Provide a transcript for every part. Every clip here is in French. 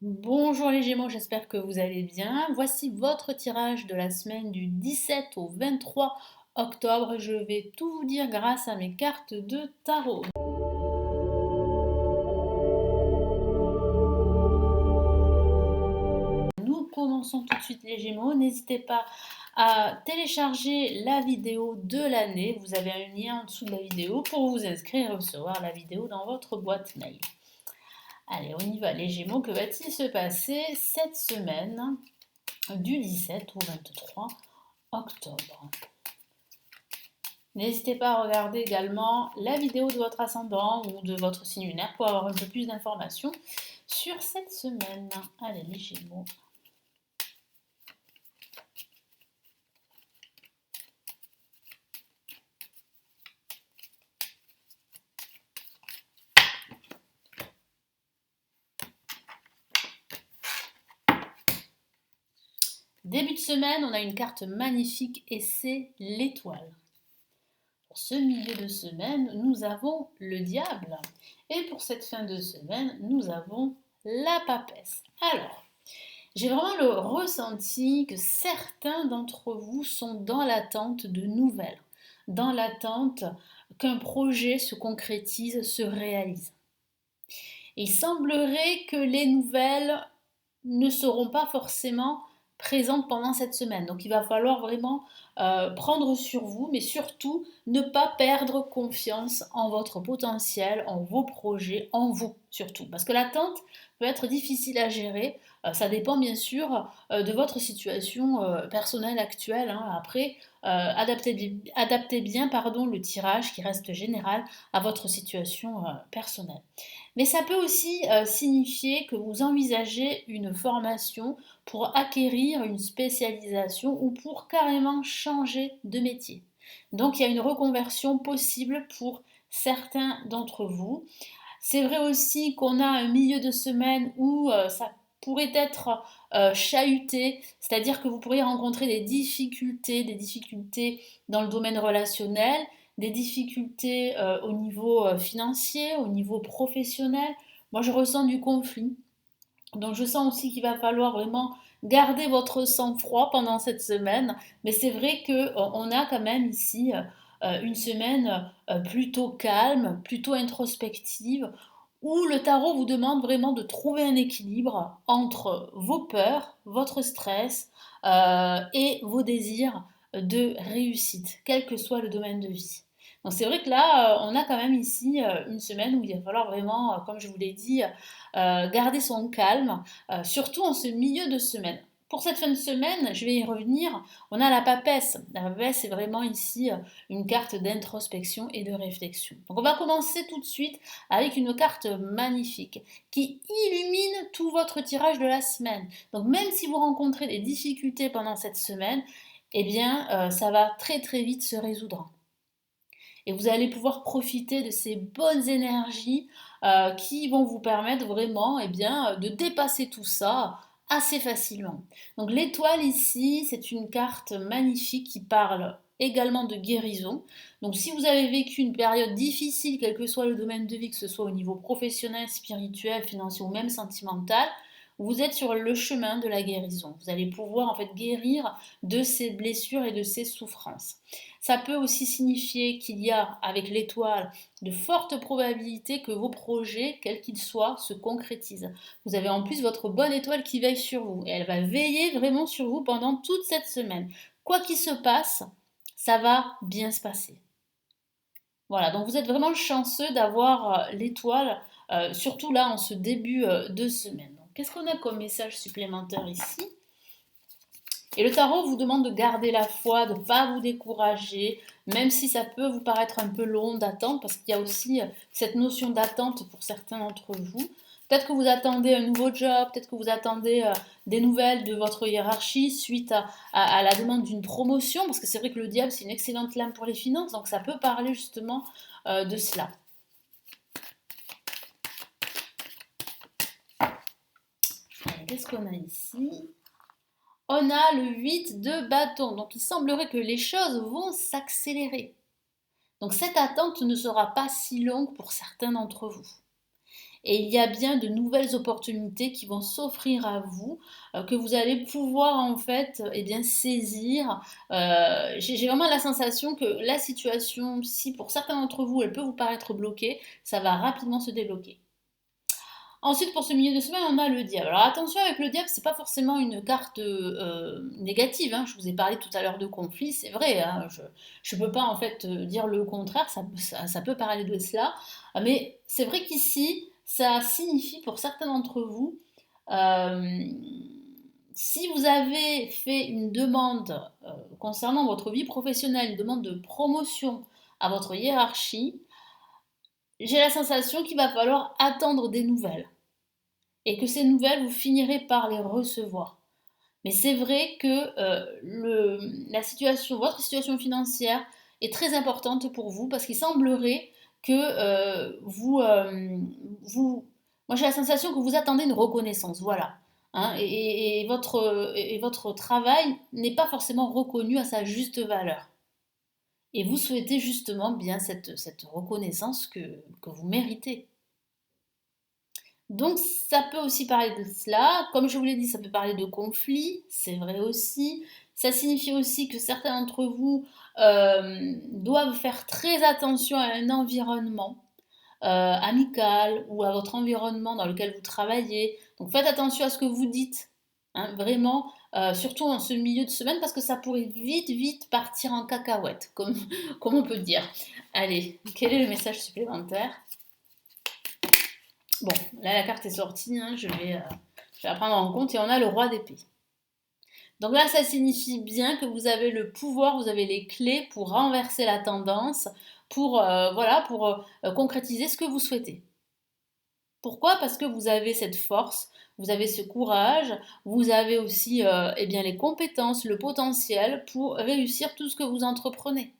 Bonjour les Gémeaux, j'espère que vous allez bien. Voici votre tirage de la semaine du 17 au 23 octobre. Je vais tout vous dire grâce à mes cartes de tarot. Nous commençons tout de suite les Gémeaux. N'hésitez pas à télécharger la vidéo de l'année. Vous avez un lien en dessous de la vidéo pour vous inscrire et recevoir la vidéo dans votre boîte mail. Allez, on y va les Gémeaux. Que va-t-il se passer cette semaine du 17 au 23 octobre? N'hésitez pas à regarder également la vidéo de votre ascendant ou de votre signe lunaire pour avoir un peu plus d'informations sur cette semaine. Allez les Gémeaux. Début de semaine, on a une carte magnifique et c'est l'étoile. Pour ce milieu de semaine, nous avons le diable. Et pour cette fin de semaine, nous avons la papesse. Alors, j'ai vraiment le ressenti que certains d'entre vous sont dans l'attente de nouvelles, dans l'attente qu'un projet se concrétise, se réalise. Il semblerait que les nouvelles ne seront pas forcément présentes pendant cette semaine. Donc il va falloir vraiment prendre sur vous, mais surtout ne pas perdre confiance en votre potentiel, en vos projets, en vous surtout. Parce que l'attente peut être difficile à gérer. Ça dépend bien sûr de votre situation personnelle actuelle, hein. Après, adaptez bien pardon, le tirage qui reste général à votre situation personnelle. Mais ça peut aussi signifier que vous envisagez une formation pour acquérir une spécialisation ou pour carrément changer de métier. Donc il y a une reconversion possible pour certains d'entre vous. C'est vrai aussi qu'on a un milieu de semaine où ça pourrait être chahuté, c'est-à-dire que vous pourriez rencontrer des difficultés dans le domaine relationnel, des difficultés au niveau financier, au niveau professionnel. Moi, je ressens du conflit. Donc, je sens aussi qu'il va falloir vraiment garder votre sang-froid pendant cette semaine. Mais c'est vrai qu'on a quand même ici une semaine plutôt calme, plutôt introspective, où le tarot vous demande vraiment de trouver un équilibre entre vos peurs, votre stress et vos désirs de réussite, quel que soit le domaine de vie. Donc c'est vrai que là, on a quand même ici une semaine où il va falloir vraiment, comme je vous l'ai dit, garder son calme, surtout en ce milieu de semaine. Pour cette fin de semaine, je vais y revenir, on a la papesse. La papesse, c'est vraiment ici une carte d'introspection et de réflexion. Donc on va commencer tout de suite avec une carte magnifique qui illumine tout votre tirage de la semaine. Donc même si vous rencontrez des difficultés pendant cette semaine, eh bien ça va très très vite se résoudre. Et vous allez pouvoir profiter de ces bonnes énergies qui vont vous permettre vraiment de dépasser tout ça assez facilement. Donc l'étoile ici, c'est une carte magnifique qui parle également de guérison. Donc si vous avez vécu une période difficile, quel que soit le domaine de vie, que ce soit au niveau professionnel, spirituel, financier ou même sentimental, vous êtes sur le chemin de la guérison. Vous allez pouvoir en fait guérir de ces blessures et de ces souffrances. Ça peut aussi signifier qu'il y a avec l'étoile de fortes probabilités que vos projets, quels qu'ils soient, se concrétisent. Vous avez en plus votre bonne étoile qui veille sur vous et elle va veiller vraiment sur vous pendant toute cette semaine. Quoi qu'il se passe, ça va bien se passer. Voilà, donc vous êtes vraiment chanceux d'avoir l'étoile, surtout là en ce début de semaine. Qu'est-ce qu'on a comme message supplémentaire ici? Et le tarot vous demande de garder la foi, de ne pas vous décourager, même si ça peut vous paraître un peu long d'attente, parce qu'il y a aussi cette notion d'attente pour certains d'entre vous. Peut-être que vous attendez un nouveau job, peut-être que vous attendez des nouvelles de votre hiérarchie suite à la demande d'une promotion, parce que c'est vrai que le diable, c'est une excellente lame pour les finances, donc ça peut parler justement de cela. Qu'est-ce qu'on a ici? On a le 8 de bâton, donc il semblerait que les choses vont s'accélérer. Donc cette attente ne sera pas si longue pour certains d'entre vous. et il y a bien de nouvelles opportunités qui vont s'offrir à vous, que vous allez pouvoir en fait eh bien, saisir. J'ai vraiment la sensation que la situation, si pour certains d'entre vous, elle peut vous paraître bloquée, ça va rapidement se débloquer. Ensuite, pour ce milieu de semaine, on a le diable. Alors attention avec le diable, c'est pas forcément une carte négative, hein. Je vous ai parlé tout à l'heure de conflit, c'est vrai, hein. Je peux pas en fait dire le contraire, ça peut parler de cela. Mais c'est vrai qu'ici, ça signifie pour certains d'entre vous, euh, si vous avez fait une demande concernant votre vie professionnelle, une demande de promotion à votre hiérarchie, j'ai la sensation qu'il va falloir attendre des nouvelles et que ces nouvelles, vous finirez par les recevoir. Mais c'est vrai que votre situation financière est très importante pour vous parce qu'il semblerait que moi j'ai la sensation que vous attendez une reconnaissance, voilà. Hein, et votre travail n'est pas forcément reconnu à sa juste valeur. Et vous souhaitez justement bien cette reconnaissance que vous méritez. Donc ça peut aussi parler de cela. Comme je vous l'ai dit, ça peut parler de conflit, c'est vrai aussi. Ça signifie aussi que certains d'entre vous doivent faire très attention à un environnement amical ou à votre environnement dans lequel vous travaillez. Donc faites attention à ce que vous dites, hein, vraiment, surtout en ce milieu de semaine, parce que ça pourrait vite, vite partir en cacahuète, comme on peut dire. Allez, quel est le message supplémentaire? Bon, là la carte est sortie, hein, je vais la prendre en compte et on a le roi d'épée. Donc là, ça signifie bien que vous avez le pouvoir, vous avez les clés pour renverser la tendance, pour concrétiser ce que vous souhaitez. Pourquoi? Parce que vous avez cette force, vous avez ce courage, vous avez aussi eh bien, les compétences, le potentiel pour réussir tout ce que vous entreprenez.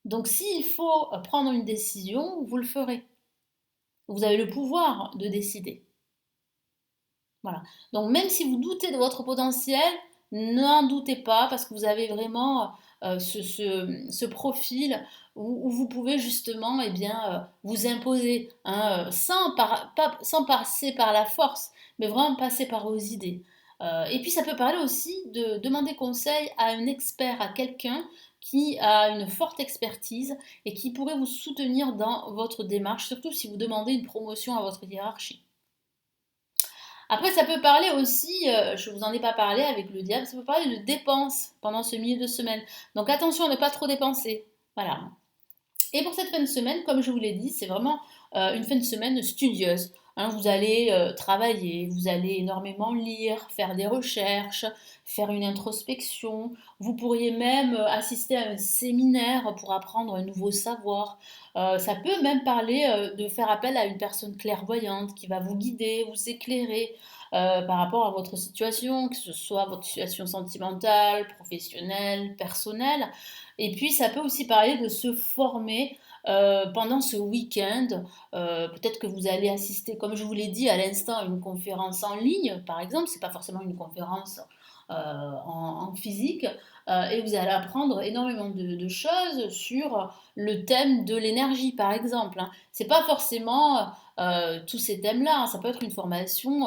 Donc s'il faut prendre une décision, vous le ferez. Vous avez le pouvoir de décider. Voilà. Donc même si vous doutez de votre potentiel, n'en doutez pas parce que vous avez vraiment ce profil où vous pouvez justement eh bien, vous imposer, hein, sans passer par la force, mais vraiment passer par vos idées. Et puis ça peut parler aussi de demander conseil à un expert, à quelqu'un qui a une forte expertise et qui pourrait vous soutenir dans votre démarche, surtout si vous demandez une promotion à votre hiérarchie. Après, ça peut parler aussi, je ne vous en ai pas parlé avec le diable, ça peut parler de dépenses pendant ce milieu de semaine. Donc attention à ne pas trop dépenser. Voilà. Et pour cette fin de semaine, comme je vous l'ai dit, c'est vraiment une fin de semaine studieuse. Hein, vous allez travailler, vous allez énormément lire, faire des recherches, faire une introspection. Vous pourriez même assister à un séminaire pour apprendre un nouveau savoir. Ça peut même parler de faire appel à une personne clairvoyante qui va vous guider, vous éclairer par rapport à votre situation, que ce soit votre situation sentimentale, professionnelle, personnelle. Et puis, ça peut aussi parler de se former pendant ce week-end. Peut-être que vous allez assister, comme je vous l'ai dit à l'instant, à une conférence en ligne, par exemple. C'est pas forcément une conférence en physique. Et vous allez apprendre énormément de choses sur le thème de l'énergie, par exemple. Hein. C'est pas forcément tous ces thèmes-là. Hein. Ça peut être une formation,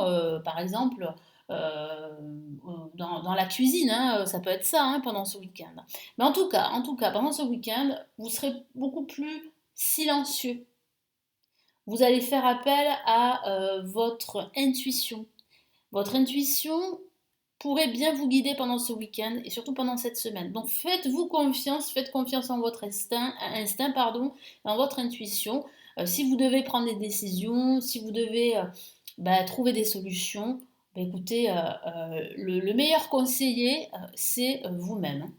par exemple, euh, dans la cuisine, hein, ça peut être ça hein, pendant ce week-end. Mais en tout cas, pendant ce week-end, vous serez beaucoup plus silencieux. Vous allez faire appel à votre intuition. Votre intuition pourrait bien vous guider pendant ce week-end et surtout pendant cette semaine. Donc faites confiance en votre instinct pardon, en votre intuition. Si vous devez prendre des décisions, si vous devez trouver des solutions, écoutez, le meilleur conseiller, c'est vous-même. Hein.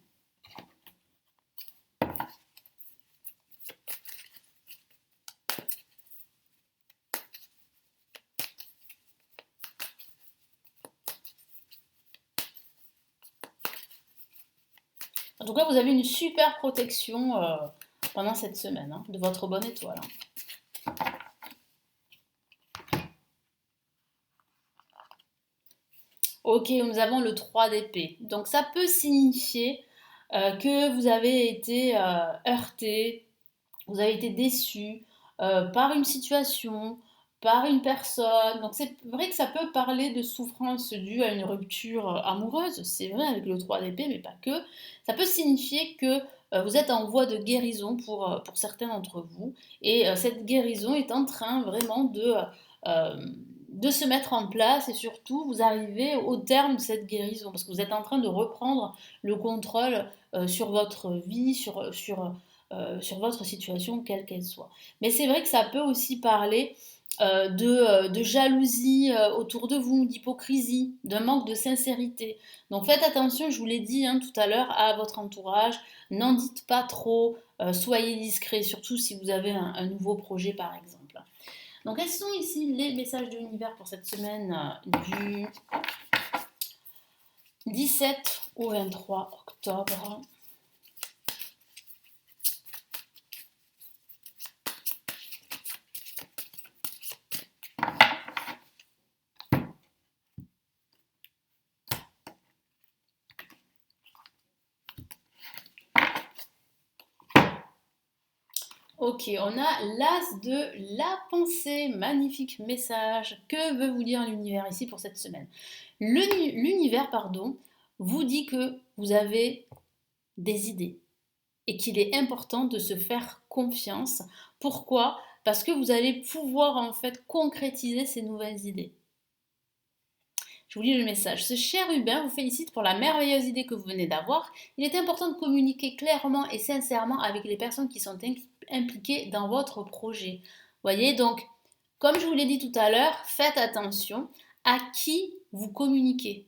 En tout cas, vous avez une super protection pendant cette semaine hein, de votre bonne étoile. Hein. Ok, nous avons le 3 d'épée. Donc ça peut signifier que vous avez été heurté, vous avez été déçu, par une situation, par une personne. Donc c'est vrai que ça peut parler de souffrance due à une rupture amoureuse, c'est vrai avec le 3 d'épée, mais pas que. Ça peut signifier que vous êtes en voie de guérison pour certains d'entre vous, et cette guérison est en train vraiment euh, de se mettre en place, et surtout vous arrivez au terme de cette guérison, parce que vous êtes en train de reprendre le contrôle sur votre vie, sur votre situation, quelle qu'elle soit. Mais c'est vrai que ça peut aussi parler de jalousie autour de vous, d'hypocrisie, d'un manque de sincérité. Donc faites attention, je vous l'ai dit hein, tout à l'heure, à votre entourage. N'en dites pas trop, soyez discret, surtout si vous avez un nouveau projet par exemple. Donc quels sont ici les messages de l'univers pour cette semaine du 17 au 23 octobre? Ok, on a l'as de la pensée. Magnifique message. Que veut vous dire l'univers ici pour cette semaine? L'univers, pardon, vous dit que vous avez des idées et qu'il est important de se faire confiance. Pourquoi? Parce que vous allez pouvoir en fait concrétiser ces nouvelles idées. Je vous lis le message. Ce cher Hubert vous félicite pour la merveilleuse idée que vous venez d'avoir. Il est important de communiquer clairement et sincèrement avec les personnes qui sont impliquées dans votre projet. Voyez, donc, comme je vous l'ai dit tout à l'heure, faites attention à qui vous communiquez,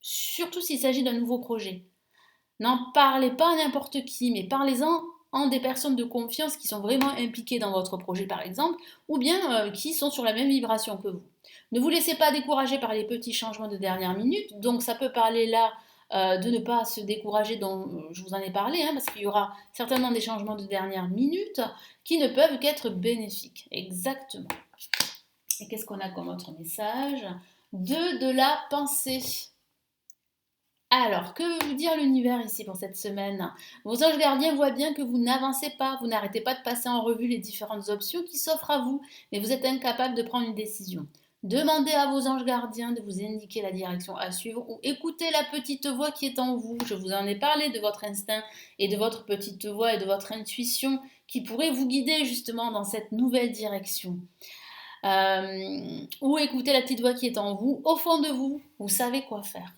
surtout s'il s'agit d'un nouveau projet. N'en parlez pas à n'importe qui, mais parlez-en des personnes de confiance qui sont vraiment impliquées dans votre projet, par exemple, ou bien qui sont sur la même vibration que vous. Ne vous laissez pas décourager par les petits changements de dernière minute. Donc, ça peut parler là de ne pas se décourager, dont je vous en ai parlé, hein, parce qu'il y aura certainement des changements de dernière minute qui ne peuvent qu'être bénéfiques. Exactement. Et qu'est-ce qu'on a comme autre message? De la pensée. Alors, que veut vous dire l'univers ici pour cette semaine? Vos anges gardiens voient bien que vous n'avancez pas, vous n'arrêtez pas de passer en revue les différentes options qui s'offrent à vous, mais vous êtes incapable de prendre une décision. Demandez à vos anges gardiens de vous indiquer la direction à suivre ou écoutez la petite voix qui est en vous. Je vous en ai parlé de votre instinct et de votre petite voix et de votre intuition qui pourrait vous guider justement dans cette nouvelle direction. Ou écoutez la petite voix qui est en vous. Au fond de vous, vous savez quoi faire.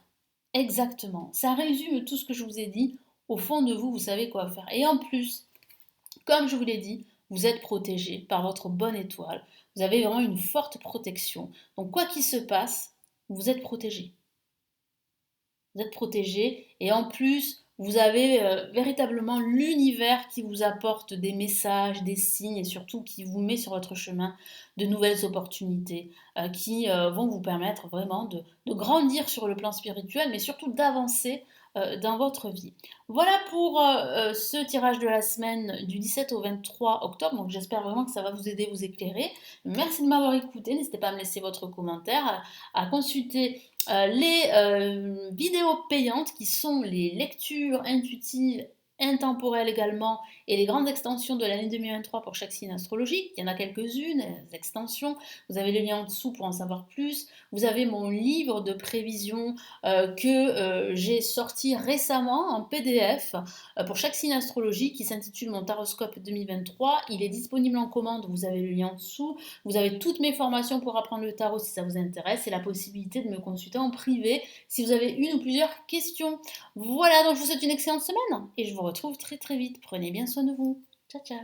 Exactement. Ça résume tout ce que je vous ai dit. Au fond de vous, vous savez quoi faire. Et en plus, comme je vous l'ai dit, vous êtes protégé par votre bonne étoile. Vous avez vraiment une forte protection. Donc quoi qu'il se passe, vous êtes protégé. Vous êtes protégé et en plus, vous avez véritablement l'univers qui vous apporte des messages, des signes et surtout qui vous met sur votre chemin de nouvelles opportunités qui vont vous permettre vraiment de grandir sur le plan spirituel, mais surtout d'avancer dans votre vie. Voilà pour ce tirage de la semaine du 17 au 23 octobre. Donc j'espère vraiment que ça va vous aider, vous éclairer. Merci de m'avoir écouté. N'hésitez pas à me laisser votre commentaire, à consulter les vidéos payantes qui sont les lectures intuitives, intemporelles également, et les grandes extensions de l'année 2023 pour chaque signe astrologique. Il y en a quelques-unes, les extensions. Vous avez le lien en dessous pour en savoir plus. Vous avez mon livre de prévision que j'ai sorti récemment en PDF pour chaque signe astrologique qui s'intitule Mon Taroscope 2023. Il est disponible en commande, vous avez le lien en dessous. Vous avez toutes mes formations pour apprendre le tarot si ça vous intéresse et la possibilité de me consulter en privé si vous avez une ou plusieurs questions. Voilà, donc je vous souhaite une excellente semaine et je vous retrouve très très vite. Prenez bien soin de vous. Ciao ciao.